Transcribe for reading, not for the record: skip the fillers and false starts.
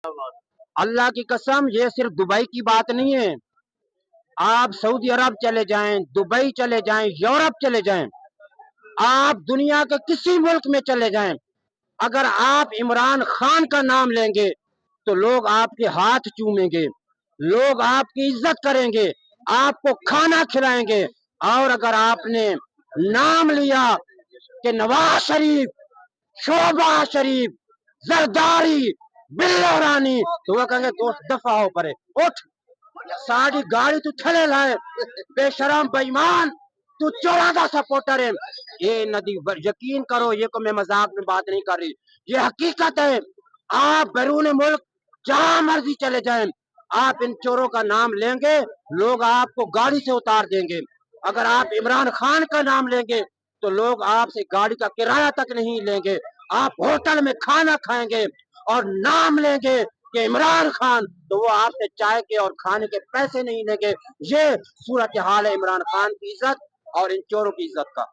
اللہ की कसम, ये सिर्फ दुबई की बात नहीं है। आप सऊदी अरब चले जाएं, दुबई चले जाएं, यूरोप चले जाएं, आप दुनिया के किसी मुल्क में चले जाएं, अगर आप इमरान खान का नाम लेंगे तो लोग आपके हाथ चूमेंगे, लोग आपकी इज्जत करेंगे, आपको खाना खिलाएंगे। और अगर आपने नाम लिया कि नवाज शरीफ, शोभा शरीफ, जरदारी, बिल्लो रानी, तो वो कहेंगे दोस्त दफा हो परे, उठ साड़ी गाड़ी तू थले लाए, बेशरम बेईमान, तू चौड़ा का सपोर्टर है। ये नदी यकीन करो, ये को मैं मजाक में बात नहीं कर रही, ये हकीकत है। आप बैरून मुल्क जहां मर्जी चले जाएं, आप इन चोरों का नाम लेंगे, लोग आपको गाड़ी से उतार देंगे। अगर आप इमरान खान का नाम लेंगे तो लोग आपसे गाड़ी का किराया तक नहीं लेंगे, आप होटल में खाना खाएंगे और नाम लेंगे कि इमरान खान, तो वो आपसे चाय के और खाने के पैसे नहीं लेंगे। ये सूरत हाल है इमरान खान की इज्जत और इन चोरों की इज्जत का।